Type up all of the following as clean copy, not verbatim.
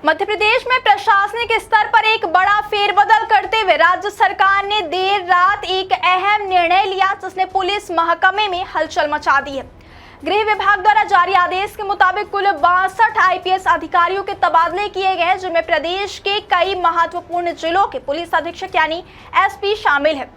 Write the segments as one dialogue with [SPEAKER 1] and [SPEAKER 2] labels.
[SPEAKER 1] मध्य प्रदेश में प्रशासनिक स्तर पर एक बड़ा फेरबदल करते हुए राज्य सरकार ने देर रात एक अहम निर्णय लिया, जिसने पुलिस महकमे में हलचल मचा दी है। गृह विभाग द्वारा जारी आदेश के मुताबिक कुल 62 आईपीएस अधिकारियों के तबादले किए गए, जिनमें प्रदेश के कई महत्वपूर्ण जिलों के पुलिस अधीक्षक यानी एसपी शामिल है।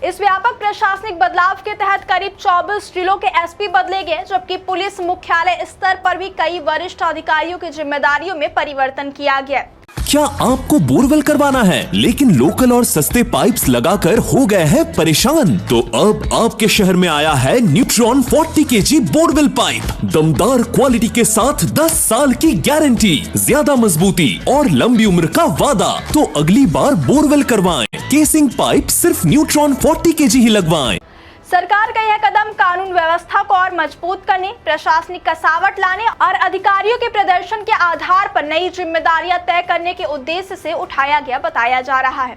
[SPEAKER 1] इस व्यापक प्रशासनिक बदलाव के तहत करीब 24 जिलों के एसपी बदले गए, जबकि पुलिस मुख्यालय स्तर पर भी कई वरिष्ठ अधिकारियों की जिम्मेदारियों में परिवर्तन किया गया।
[SPEAKER 2] क्या आपको बोरवेल करवाना है लेकिन लोकल और सस्ते पाइप्स लगाकर हो गए हैं परेशान? तो अब आपके शहर में आया है न्यूट्रॉन 40 केजी बोरवेल पाइप। दमदार क्वालिटी के साथ 10 साल की गारंटी, ज्यादा मजबूती और लंबी उम्र का वादा। तो अगली बार बोरवेल करवाएं, केसिंग पाइप सिर्फ न्यूट्रॉन 40 केजी ही लगवाएं।
[SPEAKER 1] सरकार का यह कदम कानून व्यवस्था को और मजबूत करने, प्रशासनिक कसावट लाने और अधिकारियों के प्रदर्शन के आधार पर नई जिम्मेदारियां तय करने के उद्देश्य से उठाया गया बताया जा रहा है।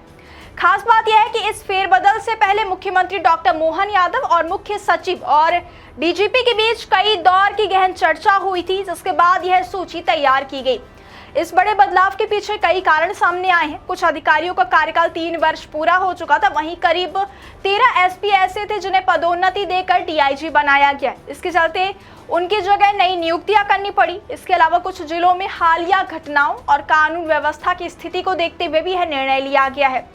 [SPEAKER 1] खास बात यह है कि इस फेरबदल से पहले मुख्यमंत्री डॉक्टर मोहन यादव और मुख्य सचिव और डीजीपी के बीच कई दौर की गहन चर्चा हुई थी, जिसके बाद यह सूची तैयार की गई। इस बड़े बदलाव के पीछे कई कारण सामने आए हैं। कुछ अधिकारियों का कार्यकाल 3 वर्ष पूरा हो चुका था, वहीं करीब 13 एसपी ऐसे थे जिन्हें पदोन्नति देकर डीआईजी बनाया गया। इसके चलते उनकी जगह नई नियुक्तियां करनी पड़ी। इसके अलावा कुछ जिलों में हालिया घटनाओं और कानून व्यवस्था की स्थिति को देखते हुए भी यह निर्णय लिया गया है।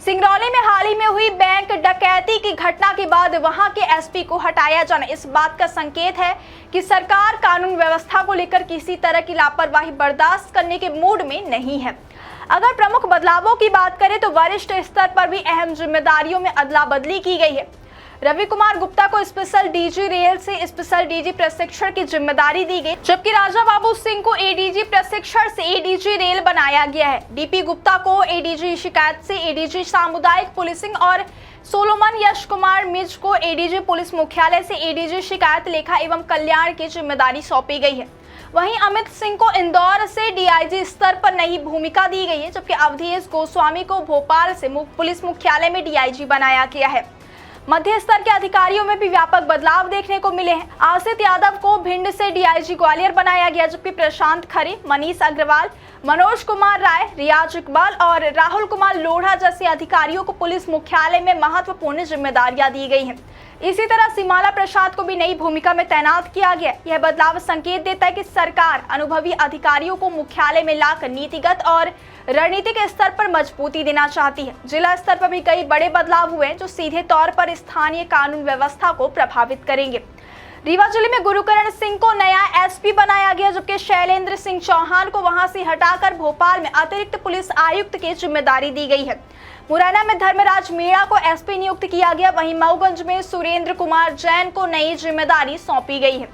[SPEAKER 1] सिंगरौली में हाल ही में हुई बैंक डकैती की घटना के बाद वहां के एसपी को हटाया जाना इस बात का संकेत है कि सरकार कानून व्यवस्था को लेकर किसी तरह की लापरवाही बर्दाश्त करने के मूड में नहीं है। अगर प्रमुख बदलावों की बात करें तो वरिष्ठ स्तर पर भी अहम जिम्मेदारियों में अदला बदली की गई है। रवि कुमार गुप्ता को स्पेशल डीजी रेल से स्पेशल डीजी प्रशिक्षण की जिम्मेदारी दी गई, जबकि राजा बाबू सिंह को एडीजी प्रशिक्षण से एडीजी रेल बनाया गया है। डीपी गुप्ता को एडीजी शिकायत से एडीजी सामुदायिक पुलिसिंग और सोलोमन यश कुमार मिज को एडीजी पुलिस मुख्यालय से एडीजी शिकायत लेखा एवं कल्याण की जिम्मेदारी सौंपी गई है। वहीं अमित सिंह को इंदौर से डीआईजी स्तर पर नई भूमिका दी गई है, जबकि अवधेश गोस्वामी को भोपाल से पुलिस मुख्यालय में डीआईजी बनाया गया है। मध्य स्तर के अधिकारियों में भी व्यापक बदलाव देखने को मिले हैं। आसित यादव को भिंड से डीआईजी ग्वालियर बनाया गया, जबकि प्रशांत खरे, मनीष अग्रवाल, मनोज कुमार राय, रियाज इकबाल और राहुल कुमार लोढ़ा जैसे अधिकारियों को पुलिस मुख्यालय में महत्वपूर्ण जिम्मेदारियां दी गई हैं। इसी तरह सिमाला प्रसाद को भी नई भूमिका में तैनात किया गया। यह बदलाव संकेत देता है कि सरकार अनुभवी अधिकारियों को मुख्यालय में लाकर नीतिगत और रणनीतिक स्तर पर मजबूती देना चाहती है। जिला स्तर पर भी कई बड़े बदलाव हुए जो सीधे तौर पर स्थानीय कानून व्यवस्था को प्रभावित करेंगे। रीवा जिले में गुरुकरण सिंह को नया एसपी बनाया गया, जबकि शैलेंद्र सिंह चौहान को वहां से हटाकर भोपाल में अतिरिक्त पुलिस आयुक्त की जिम्मेदारी दी गई है। मुरैना में धर्मराज मीणा को एसपी नियुक्त किया गया। वहीं मऊगंज में सुरेंद्र कुमार जैन को नई जिम्मेदारी सौंपी गई है।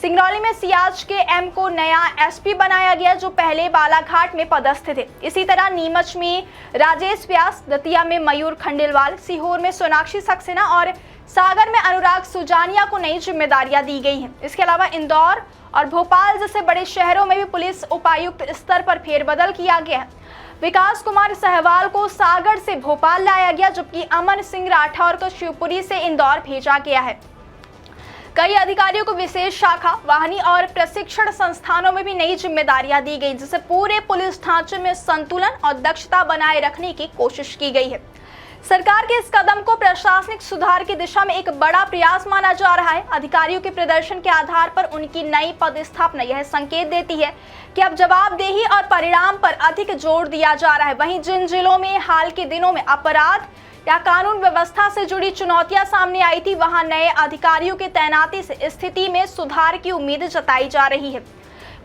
[SPEAKER 1] सिंगरौली में सियाज के एम को नया एसपी बनाया गया, जो पहले बालाघाट में पदस्थ थे। इसी तरह नीमच में राजेश व्यास, दतिया में मयूर खंडेलवाल, सीहोर में सोनाक्षी सक्सेना और सागर में अनुराग सुजानिया को नई जिम्मेदारियां दी गई हैं। इसके अलावा इंदौर और भोपाल जैसे बड़े शहरों में भी पुलिस उपायुक्त स्तर पर फेरबदल किया गया है। विकास कुमार सहवाल को सागर से भोपाल लाया गया, जबकि अमन सिंह राठौर को शिवपुरी से इंदौर भेजा गया है। कई अधिकारियों को विशेष शाखा, वाहिनी और प्रशिक्षण संस्थानों में भी नई जिम्मेदारियां दी गई, जिससे पूरे पुलिस ढांचे में संतुलन और दक्षता बनाए रखने की कोशिश की गई है। सरकार के इस कदम को प्रशासनिक सुधार की दिशा में एक बड़ा प्रयास माना जा रहा है। अधिकारियों के प्रदर्शन के आधार पर उनकी नई पदस्थापना यह संकेत देती है कि अब जवाबदेही और परिणाम पर अधिक जोर दिया जा रहा है। वहीं जिन जिलों में हाल के दिनों में अपराध या कानून व्यवस्था से जुड़ी चुनौतियां सामने आई थी, वहां नए अधिकारियों की तैनाती से स्थिति में सुधार की उम्मीद जताई जा रही है।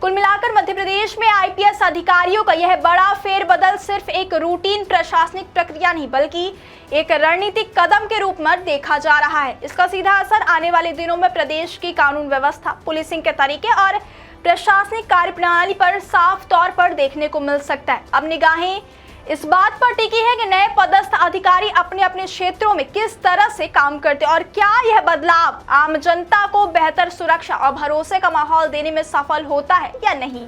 [SPEAKER 1] कुल मिलाकर मध्य प्रदेश में आईपीएस अधिकारियों का यह बड़ा फेरबदल सिर्फ एक रूटीन प्रशासनिक प्रक्रिया नहीं, बल्कि एक रणनीतिक कदम के रूप में देखा जा रहा है। इसका सीधा असर आने वाले दिनों में प्रदेश की कानून व्यवस्था, पुलिसिंग के तरीके और प्रशासनिक कार्यप्रणाली पर साफ तौर पर देखने को मिल सकता है। अब निगाहें इस बात पर टिकी है कि नए पदस्थ अधिकारी अपने अपने क्षेत्रों में किस तरह से काम करते हैं और क्या यह बदलाव आम जनता को बेहतर सुरक्षा और भरोसे का माहौल देने में सफल होता है या नहीं।